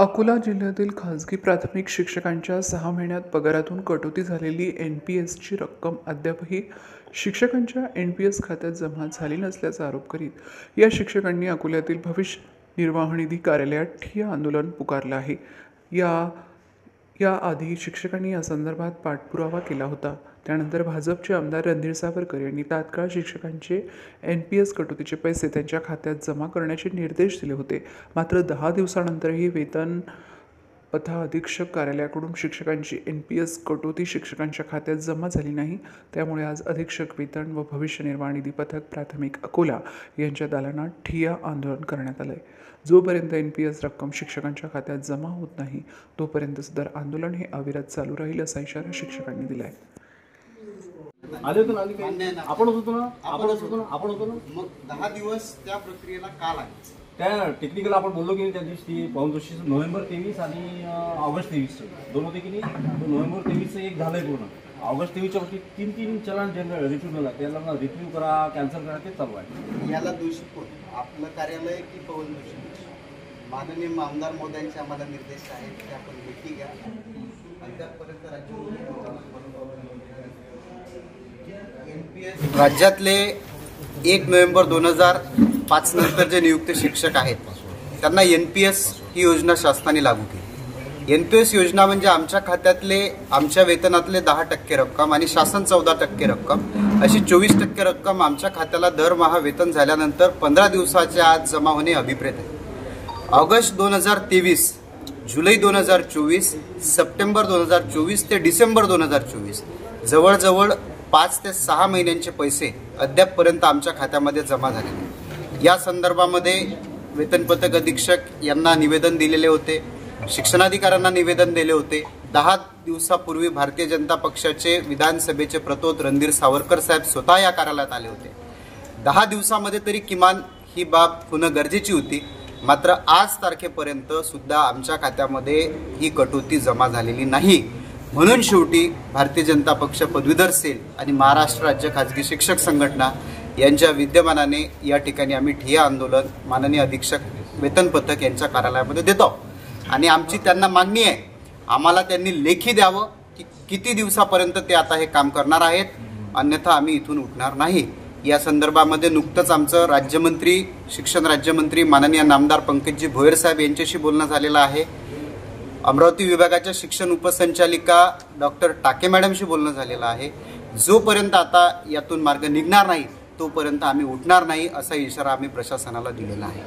अकोला जिल्ह्यातील खासगी प्राथमिक शिक्षकांच्या 6 महिन्यात पगारातून कटोती झालेली NPSची रक्कम अद्यापही शिक्षकांच्या NPS खात्यात जमा झाली नसल्याचा आरोप करीत या शिक्षकांनी अकोल्यातील भविष्य निर्वाह निधी कार्यालयात ठिय्या आंदोलन पुकारलं आहे। याआधी शिक्षकांनी या संदर्भात पाठपुरावा केला होता। त्यानंतर भाजपचे आमदार रणधीर सावरकर यांनी तात्काळ शिक्षकांचे NPS कटोतीचे पैसे त्यांच्या खात्यात जमा करण्याचे निर्देश दिले होते। मात्र 10 दिवसानंतरही वेतन पथअधीक्षक कार्यालयाकडून शिक्षकांची NPS कटोती शिक्षकांच्या खात्यात जमा झाली नाही। त्यामुळे आज अधीक्षक वेतन व भविष्य निर्वाह निधी पथक प्राथमिक अकोला यांच्या दालनात ठिय्या आंदोलन करण्यात आले। जोपर्यंत NPS रक्कम शिक्षकांच्या खात्यात जमा होत नाही तोपर्यंत सदर आंदोलन हे अविरत चालू राहील असा इशारा शिक्षकांनी दिला आहे। आपण होतो ना मग 10 दिवस त्या प्रक्रियेला का लागले? त्या टेक्निकल आपण बोललो की त्या दिवशी पवन जोशी नोव्हेंबर 23 आणि ऑगस्ट 23 दोन होते की नाही। नोव्हेंबर 23 एक झालंय पूर्ण। ऑगस्ट 23 च्या वरती 3 चलन जनरल रिट्रीव झाला, त्याला रिट्रीव करा कॅन्सल करा ते चालू आहे। याला दोषी कोण? आपलं कार्यालय की पवन जोशी? माननीय आमदार मोदयांचे आम्हाला निर्देश आहेत की आपण भेटी घ्या। राज्यातले 1 नोव्हेंबर 2005 नंतर जे नियुक्त शिक्षक आहेत त्यांना NPS ही योजना शासनाने लागू केली। NPS योजना म्हणजे आमच्या खात्यातले आमच्या वेतनातले 10% रक्कम आणि शासन 14% रक्कम अशी 24% रक्कम आमच्या खात्याला दरमहा वेतन झाल्यानंतर 15 दिवसाच्या आत जमा होणे अभिप्रेत आहे। ऑगस्ट 2023, जुलै 2024, सप्टेंबर 2024 ते डिसेंबर 2024 जवळजवळ 5 ते 6 महिन्यांचे पैसे अद्यापपर्यंत आमच्या खात्यामध्ये जमा झालेले आहेत। या संदर्भामध्ये वेतन पथक अधीक्षक यांना निवेदन दिलेले होते, शिक्षणाधिकाऱ्यांना निवेदन दिले होते। 10 दिवसापूर्वी भारतीय जनता पक्षाचे विधानसभेचे प्रतोद रणधीर सावरकर साहेब स्वतः या कार्यालयात आले होते। 10 दिवसामध्ये तरी किमान ही बाब होणं गरजेची होती। मात्र आज तारखेपर्यंत सुद्धा आमच्या खात्यामध्ये ही कटोती जमा झालेली नाही। म्हणून शेवटी भारतीय जनता पक्ष पदवीधर सेल आणि महाराष्ट्र राज्य खाजगी शिक्षक संघटना यांच्या विद्यमानाने या ठिकाणी आम्ही ठिय्या आंदोलन माननीय अधीक्षक वेतन पथक यांच्या कार्यालयामध्ये देतो आणि आमची त्यांना मागणी आहे, आम्हाला त्यांनी लेखी द्यावं की किती दिवसापर्यंत ते आता हे काम करणार आहेत, अन्यथा आम्ही इथून उठणार नाही। या संदर्भामध्ये नुकतंच आमचं राज्यमंत्री शिक्षण राज्यमंत्री माननीय नामदार पंकजी भोयर साहेब यांच्याशी बोलणं झालेलं आहे। अमरावती विभागाच्या शिक्षण उपसंचालिका डॉक्टर टाके मॅडमशी बोलणं झालेलं आहे। जोपर्यंत आता यातून मार्ग निघणार नाही तोपर्यंत आम्ही उठणार नाही असा इशारा आम्ही प्रशासनाला दिलेला आहे।